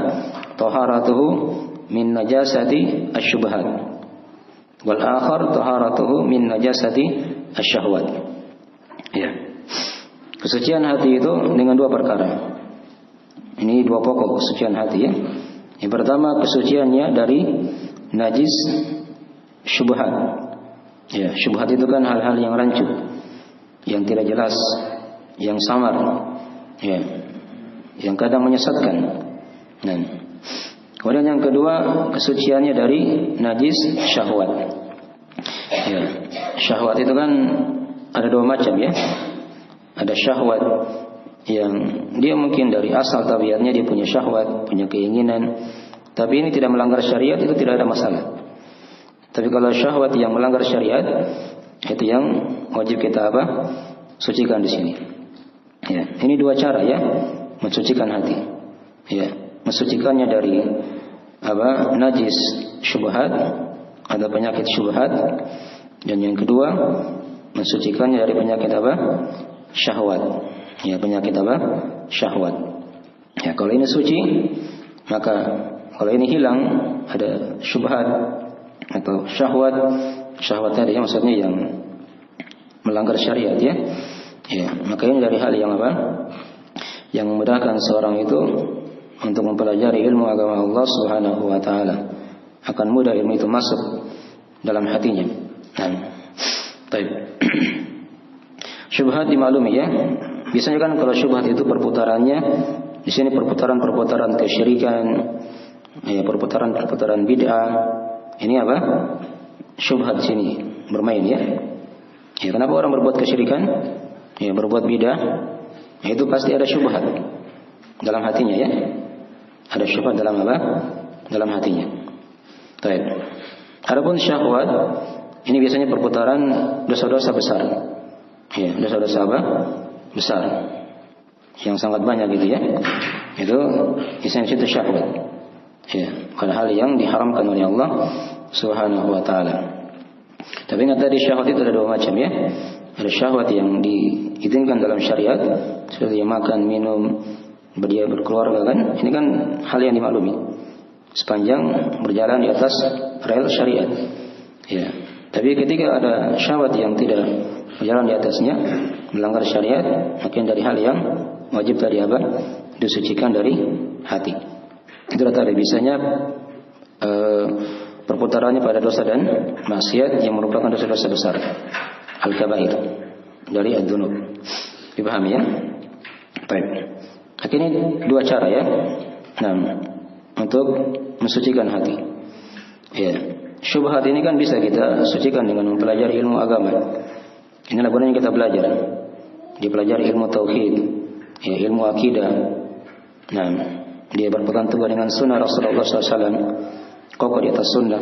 taharatuhu min najasati asyubhat wal akhar taharatuhu min najasati asyahwat. Ya. Kesucian hati itu dengan dua perkara. Ini dua pokok kesucian hati ya. Yang pertama kesuciannya dari najis syubhat. Ya, syubhat itu kan hal-hal yang rancu, yang tidak jelas, yang samar, ya, yang kadang menyesatkan. Nah, kemudian yang kedua kesuciannya dari najis syahwat. Ya, syahwat itu kan ada dua macam ya. Ada syahwat yang dia mungkin dari asal tabiatnya dia punya syahwat, punya keinginan, tapi ini tidak melanggar syariat, itu tidak ada masalah. Tapi kalau syahwat yang melanggar syariat, itu yang wajib kita apa? Sucikan di sini. Ya, ini dua cara ya mensucikan hati. Ya, mensucikannya dari apa? Najis syubhat, ada penyakit syubhat, dan yang kedua mensucikannya dari penyakit apa? Syahwat. Ya, penyakit apa? Syahwat. Ya, kalau ini suci, maka kalau ini hilang, ada syubhat atau syahwat, syahwat tadi ya, maksudnya yang melanggar syariat ya. Ya, maka ini dari hal yang apa? Yang memudahkan seorang itu untuk mempelajari ilmu agama Allah Subhanahu wa taala. Akan mudah ilmu itu masuk dalam hatinya. Nah, baik. Syubhat dimaklumi ya. Biasanya kan kalau syubhat itu perputarannya di sini perputaran kesyirikan, ya, perputaran bid'ah. Ini apa? Syubhat di sini bermain ya. Ya, kenapa orang berbuat kesyirikan? Ya, berbuat bid'ah. Ya, itu pasti ada syubhat dalam hatinya ya. Ada syubhat dalam apa? Dalam hatinya. Baik. Adapun syahwat ini biasanya perputaran dosa-dosa besar. Ya, dosa-dosa apa? Besar. Yang sangat banyak gitu ya. Itu itu syahwat. Ya, pada hal yang diharamkan oleh Allah Subhanahu wa taala. Tapi ingat tadi syahwat itu ada dua macam ya. Ada syahwat yang diizinkan dalam syariat, seperti makan, minum, berkeluarga kan. Ini kan hal yang dimaklumi sepanjang berjalan di atas rel syariat. Ya. Tapi ketika ada syahwat yang tidak berjalan di atasnya, melanggar syariat, mungkin dari hal yang wajib tadi apa? Disucikan dari hati. Itulah tadi bisanya perputarannya pada dosa dan maksiat yang merupakan dosa-dosa besar, al-kabair dari ad-dunub. Dipahami ya? Baik. Akhirnya dua cara ya. Nah, untuk mensucikan hati. Ya, syubhat ini kan bisa kita sucikan dengan mempelajari ilmu agama. Inilah gunanya kita belajar. Dipelajari ilmu tauhid, ya, ilmu akidah. Nah, dia berpegang teguh dengan sunnah Rasulullah SAW, kokoh di atas sunnah.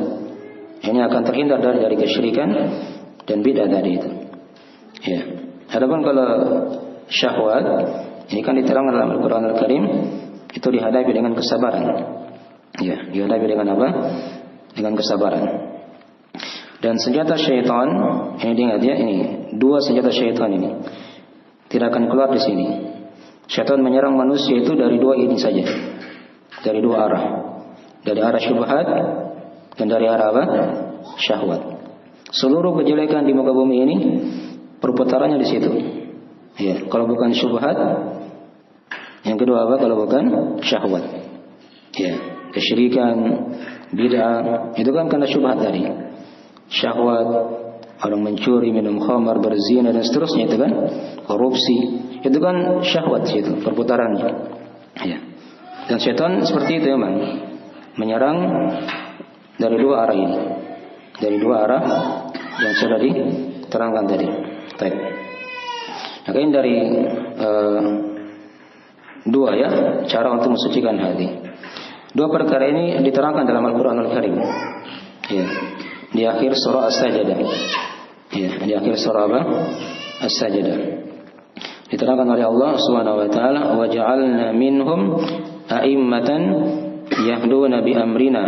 Ini akan terhindar dari kesyirikan dan bid'ah tadi itu. Ya. Adapun kalau syahwat, ini kan diterangkan dalam Al-Quran Al-Karim, itu dihadapi dengan kesabaran. Ya, dihadapi dengan apa? Dengan kesabaran. Dan senjata syaitan, ini diingat ya, ini dua senjata syaitan ini tidak akan keluar di sini. Syaitan menyerang manusia itu dari dua ini saja. Dari dua arah. Dari arah syubhat dan dari arah apa? Syahwat. Seluruh kejelekan di muka bumi ini perputarannya di situ. Ya, kalau bukan syubhat, yang kedua apa? Kalau bukan syahwat. Ya, kesyirikan, bid'ah, itu kan karena syubhat tadi. Syahwat, orang mencuri, minum khamar, berzina dan seterusnya itu kan, korupsi, itu kan syahwat situ perputarannya. Ya. Dan syaitan seperti itu memang menyerang dari dua arah ini, dari dua arah yang sudah diterangkan tadi. Baik. Maka ini dari dua ya cara untuk mensucikan hati. Dua perkara ini diterangkan dalam Al-Qur'anul Karim. Ya. Di akhir surah As-Sajdah. Ya, di akhir surah apa? As-Sajdah. Diterangkan oleh Allah Subhanahu wa taala, "Wa ja'alna minhum a'immatan yahduna bi amrina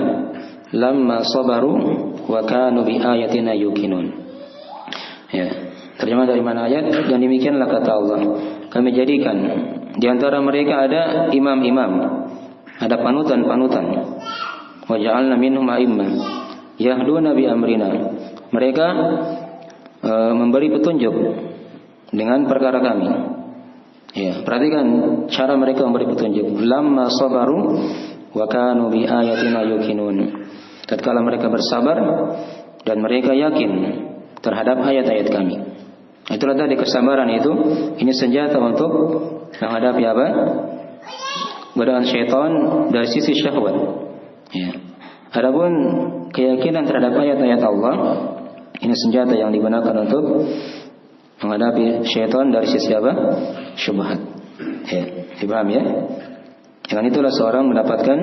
lamma sabaru wa kanu bi ayatina yuqinun." Ya. Terjemah dari mana ayat? Dan demikianlah kata Allah, kami jadikan di antara mereka ada imam-imam, ada panutan-panutan. Wa ja'alna minhum a'immah yahduna bi amrina. Mereka memberi petunjuk dengan perkara kami. Ya, perhatikan cara mereka memberi petunjuk. Lamma sabaru wa kanu bi ayatina yuqinun. Tatkala mereka bersabar dan mereka yakin terhadap ayat-ayat kami. Itulah tadi kesabaran itu, ini senjata untuk menghadapi apa? Godaan syaitan dari sisi syahwat. Ya. Adapun keyakinan terhadap ayat-ayat Allah, ini senjata yang digunakan untuk menghadapi syaitan dari sisi apa? Syubhat. Ya, dipaham ya? Dengan itulah seorang mendapatkan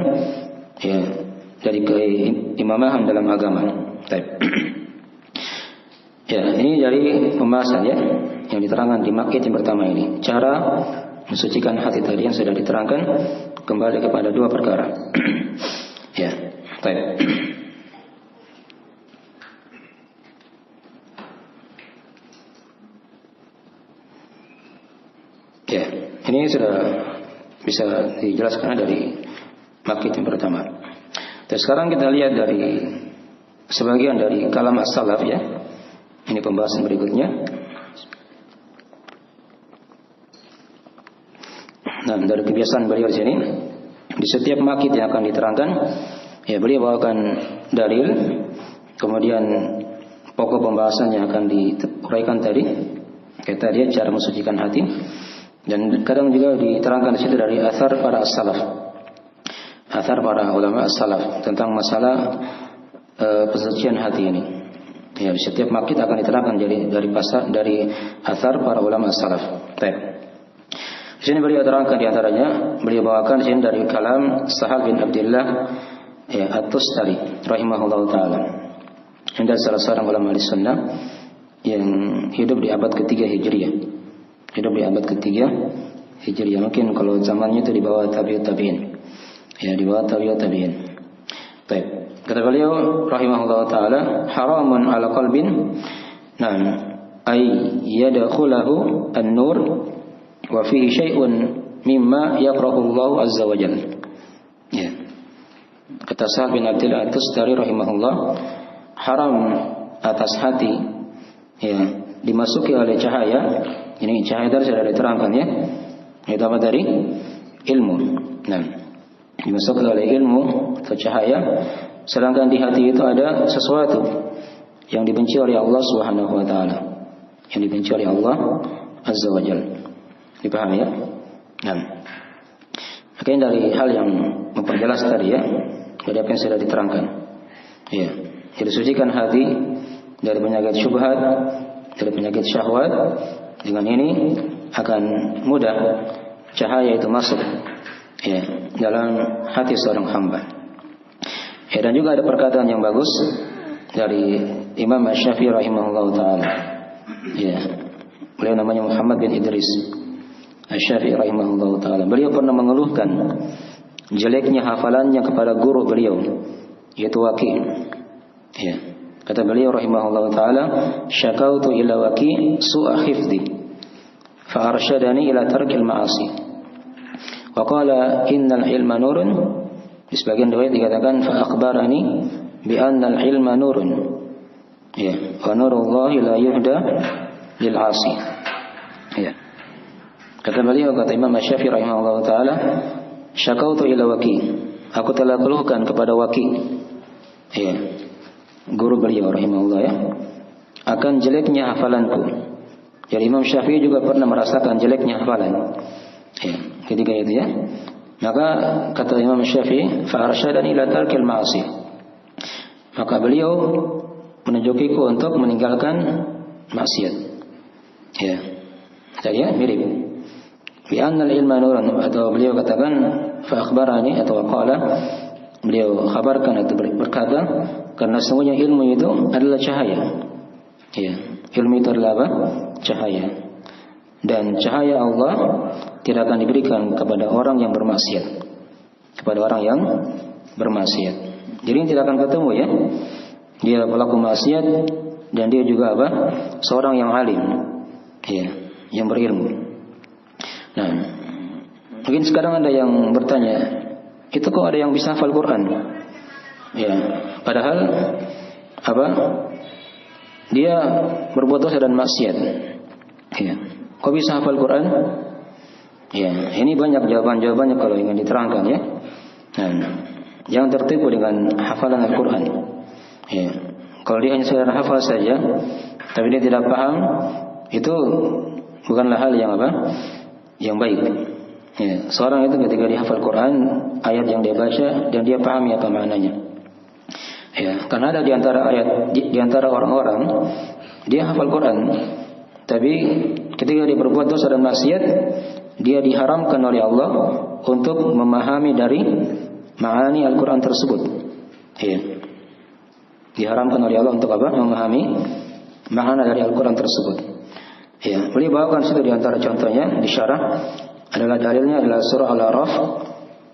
ya dari keimaman dalam agama. Baik. Ya, ini dari pembahasan ya yang diterangkan di makkit yang pertama ini. Cara mensucikan hati tadi yang sudah diterangkan kembali kepada dua perkara. Ya, baik. Ya, ini sudah bisa dijelaskan dari makkit yang pertama. Terus sekarang kita lihat dari sebagian dari kalam as-salaf ya. Ini pembahasan berikutnya. Nah, dari kebiasaan beliau di sini, di setiap makkit yang akan diterangkan, ya beliau bawakan dalil, kemudian pokok pembahasan yang akan diuraikan tadi, kata dia cara mensucikan hati, dan kadang juga diterangkan di situ dari athar para as-salaf, athar para ulama as-salaf tentang masalah pensucian hati ini. Ya, di setiap makkit akan diterangkan dari athar para ulama as-salaf. Baik. Di sini beliau terangkan di antaranya, beliau bawakan di sini dari kalam Sahal bin Abdullah ya, At-Tustari rahimahullahu taala. Ini salah seorang ulama Ahlussunnah yang hidup di abad ketiga Hijriah. Hidup di abad ketiga Hijriah. Mungkin kalau zamannya itu di bawah tabi'ut tabi'in. Ya, di bawah tabi'ut tabi'in. Baik. Kata beliau rahimahullah taala, haramun ala qalbin nam ay yadkhulahu an-nur wa fihi syai'un mimma yaqrahu Allah azza wa jalla. Ya. Kata Sa'ad bin Abdullah At-Tustari rahimahullah, haram atas hati ya dimasuki oleh cahaya. Ini cahaya tadi sudah diterangkan ya. Itu apa tadi? Ilmu. Nah, dimasuki oleh ilmu atau cahaya. Sedangkan di hati itu ada sesuatu yang dibenci oleh Allah Subhanahu wa taala. Yang dibenci oleh Allah Azza wa Jalla. Dipahami ya? Nah. Maka ini dari hal yang memperjelas tadi ya, dari apa yang sudah diterangkan. Ya. Jadi sucikan hati dari penyakit syubhat, dari penyakit syahwat. Dengan ini akan mudah cahaya itu masuk ya dalam hati seorang hamba. Ya, dan juga ada perkataan yang bagus dari Imam Asy-Syafi'i rahimahullah taala. Ya. Beliau namanya Muhammad bin Idris Asy-Syafi'i rahimahullah taala. Beliau pernah mengeluhkan jeleknya hafalannya kepada guru beliau yaitu Waqi'. Ya. Kata beliau rahimahullah taala, "Syakautu ila Waqi' su'a hifdhi fa arsyadani ila tarkil ma'asi." Wa qala innal ilma nurun. Di sebagian riwayat dikatakan fa akhbarani bi anna al-ilma nurun. Ya, wa nurullahi la yuhda lil 'asi. Ya. Kata beliau, kata Imam Asy-Syafi'i rahimahullah taala, syakautu ila Waqi'. Aku telah keluhkan kepada Waqi'. Ya. Guru beliau rahimahullah ya, akan jeleknya hafalanku. Jadi Imam Syafi'i juga pernah merasakan jeleknya hafalan. Ya, ketika itu ya. Maka kata Imam Syafi'i, fa arsyadani ila tarkil ma'asi. Maka beliau menunjukiku untuk meninggalkan maksiat. Ya. Tadi ya mirip. Bi anna al-ilma nurun, atau beliau katakan fa akhbarani atau qala, beliau kabarkan atau berkata, karena sesungguhnya ilmu itu adalah cahaya. Ya, ilmu itu adalah apa? Cahaya. Dan cahaya Allah tidak akan diberikan kepada orang yang bermaksiat. Kepada orang yang bermaksiat. Jadi tidak akan ketemu ya. Dia pelaku maksiat dan dia juga apa? Seorang yang alim. Ya, yang berilmu. Nah, mungkin sekarang ada yang bertanya, itu kok ada yang bisa hafal Quran? Ya, padahal apa? Dia berbuat dosa dan maksiat. Ya, kok bisa hafal Quran? Ya, ini banyak jawaban-jawabannya kalau ingin diterangkan ya. Nah, jangan tertipu dengan hafalan Al-Quran. Ya, kalau dia hanya sekedar hafal saja, tapi dia tidak paham, itu bukanlah hal yang apa? Yang baik. Ya, seorang itu ketika dihafal Quran, ayat yang dia baca dan dia pahami apa maknanya. Ya, karena ada di antara orang-orang dia hafal Quran, tapi ketika dia berbuat dosa dan maksiat, dia diharamkan oleh Allah untuk memahami dari ma'ani Al-Quran tersebut. Ya. Diharamkan oleh Allah untuk apa? Memahami makna dari Al-Quran tersebut. Ya, beliau bawakan situ di antara contohnya di syarah adalah dalilnya adalah surah Al-A'raf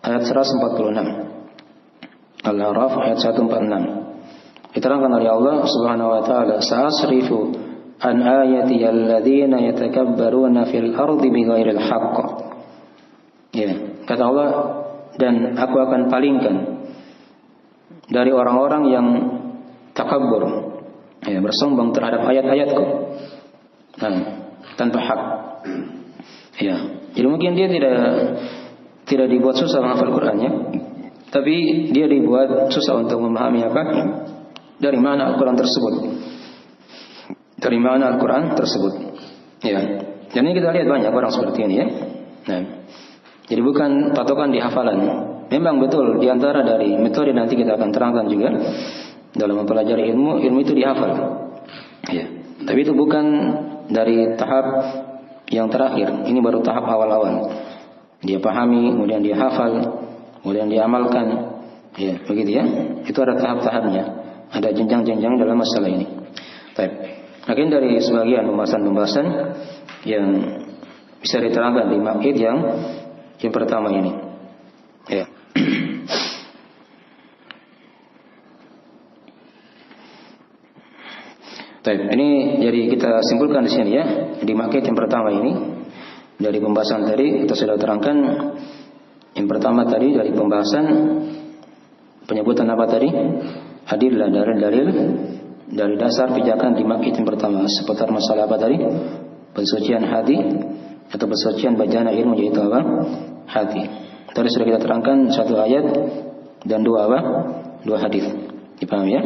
ayat 146. Al-A'raf ayat 146. Diterangkan oleh Allah Subhanahu wa taala, "Sa'asrifu an ayati alladziina yatakabbaruna fil ardi bighairil haqq." Ya, kata Allah, dan aku akan palingkan dari orang-orang yang takabbur, ya, bersombong terhadap ayat-ayatku. Tanpa hak. Ya, jadi mungkin dia tidak dibuat susah menghafal Qurannya, tapi dia dibuat susah untuk memahami apa dari mana Al-Quran tersebut. Dari mana Al-Quran tersebut. Ya, dan ini kita lihat banyak orang seperti ini ya. Nah, jadi bukan patokan di hafalan. Memang betul di antara dari metode nanti kita akan terangkan juga dalam mempelajari ilmu itu dihafal. Ya, tapi itu bukan dari tahap yang terakhir. Ini baru tahap awal-awal. Dia pahami, kemudian dia hafal, kemudian dia amalkan. Ya, begitu ya. Itu ada tahap-tahapnya. Ada jenjang-jenjang dalam masalah ini. Baik. Mungkin dari sebagian pembahasan-pembahasan yang bisa diterangkan di maqid yang pertama ini. Ya. Baik, ini jadi kita simpulkan di sini ya, di maqid yang pertama ini dari pembahasan tadi kita sudah terangkan. Yang pertama tadi dari pembahasan penyebutan apa tadi? Adillah, dalil dari dasar pijakan di maqid yang pertama seputar masalah apa tadi? Pensucian hati atau pensucian bejana ilmu, yaitu apa? Hati. Tadi sudah kita terangkan satu ayat dan dua apa? Dua hadis. Dipahami ya?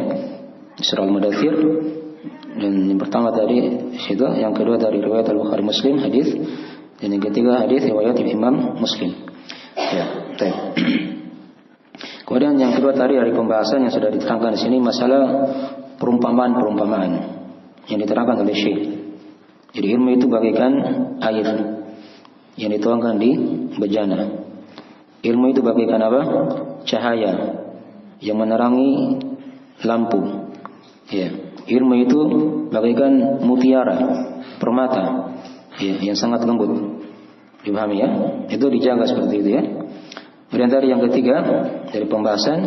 Surah Al-Mudaththir. Dan yang pertama tadi situ, yang kedua dari riwayat Al-Bukhari Muslim hadis, dan yang ketiga hadis riwayat Imam Muslim. Ya, baik. Kemudian yang kedua tadi dari pembahasan yang sudah diterangkan di sini masalah perumpamaan yang diterangkan oleh Syekh. Jadi ilmu itu bagaikan air yang dituangkan di bejana. Ilmu itu bagaikan apa? Cahaya yang menerangi lampu. Ya. Ilmu itu bagaikan mutiara, permata, ya, yang sangat lembut. Dipahami ya? Itu dijaga seperti itu ya. Kemudian dari yang ketiga dari pembahasan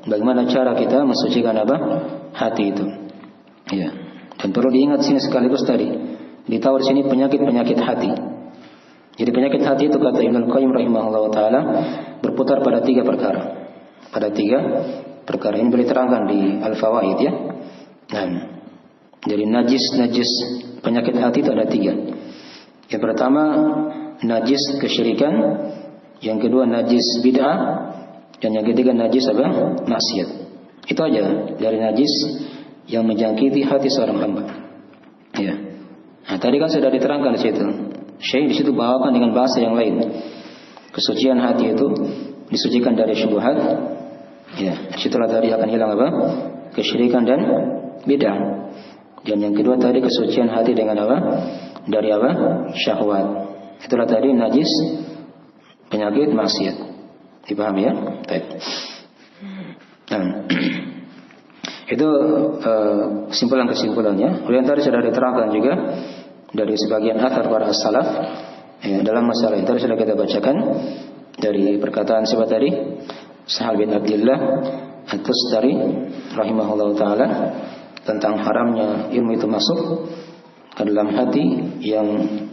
bagaimana cara kita mensucikan apa? Hati itu. Ya. Dan perlu diingat sini sekaligus tadi ditaruh sini penyakit hati. Jadi penyakit hati itu kata Ibnu Qayyim rahimahullah taala berputar pada tiga perkara. Pada tiga perkara ini boleh terangkan di Al-Fawaid ya. Nah, jadi najis penyakit hati itu ada tiga. Yang pertama najis kesyirikan, yang kedua najis bid'ah, dan yang ketiga najis apa? Maksiat. Itu aja dari najis yang menjangkiti hati seorang hamba. Ya. Nah, tadi kan sudah diterangkan di situ. Syekh di situ bawakan dengan bahasa yang lain. Kesucian hati itu disucikan dari syubhat. Ya, setelah tadi akan hilang apa? Kesyirikan dan Bid'ah. Dan yang kedua tadi kesucian hati dengan apa? Dari apa? Syahwat. Itulah tadi najis, penyakit, maksiat. Dipahami ya? Baik. Nah, itu kesimpulan-kesimpulannya. Kemudian tadi sudah diterangkan juga dari sebagian athar para as-salaf ya, dalam masalah itu sudah kita bacakan dari perkataan siapa tadi? Sahal bin Abdullah At-Tustari rahimahullah taala tentang haramnya ilmu itu masuk ke dalam hati yang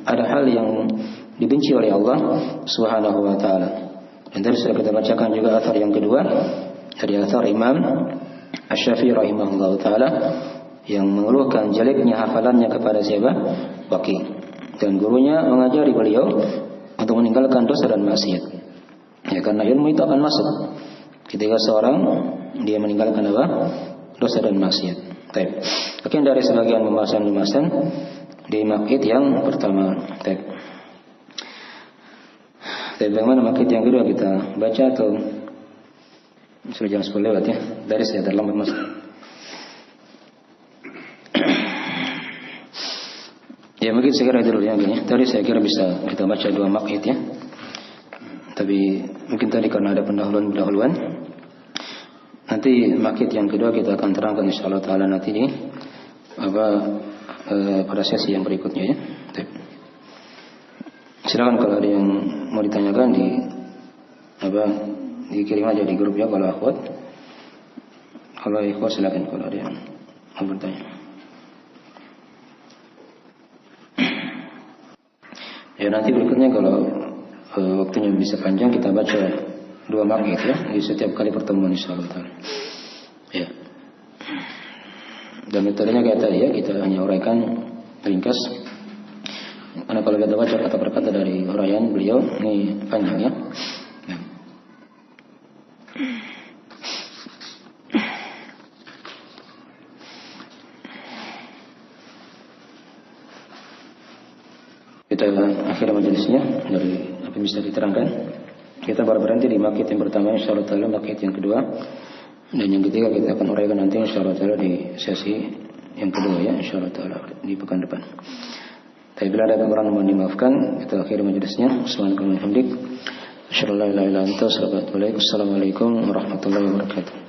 ada hal yang dibenci oleh Allah Subhanahu wa taala. Dan tadi sudah kita bacakan juga athar yang kedua dari athar Imam Asy-Syafi'i rahimahullah taala yang mengeluhkan jeleknya hafalannya kepada siapa? Waqi'. Dan gurunya mengajari beliau untuk meninggalkan dosa dan maksiat. Ya, karena ilmu itu akan masuk ketika seorang dia meninggalkan apa? Dosa dan maksiat. Baik. Mungkin dari sebagian pembahasan di maqid yang pertama. Baik. Bagaimana maqid yang kedua kita baca atau sudah jam 10 lewat ya? Dari saya terlambat masuk. Ya mungkin saya kira dulu ya gini. Tadi saya kira bisa kita baca 2 maqid ya. Tapi mungkin tadi karena ada pendahuluan. Nanti maqid yang kedua kita akan terangkan insyaallah taala nanti di pada sesi yang berikutnya ya. Silakan kalau ada yang mau ditanyakan dikirim aja di grup ya kalau akhwat. Kalau ikhwat silakan kalau ada yang mau bertanya. Ya nanti berikutnya kalau waktunya bisa panjang kita baca 2 maqid ya di setiap kali pertemuan insyaallah taala. Ya. Dan metodenya kayak tadi ya, kita hanya uraikan ringkas. Karena kalau kita baca kata per kata dari uraian beliau ini panjang ya. Ya. Kita akhir majelisnya dari apa yang bisa diterangkan. Kita baru berhenti di maqid yang pertama insyaallah taala, maqid yang kedua dan yang ketiga kita akan uraikan nanti insyaallah taala di sesi yang kedua ya insyaallah taala di pekan depan. Tapi bila ada kekurangan mohon dimaafkan. Kita akhiri majelisnya. Subhanakallahumma wa bihamdik asyhadu an la ilaha illa anta astaghfiruka wa atubu ilaik. Assalamualaikum warahmatullahi wabarakatuh.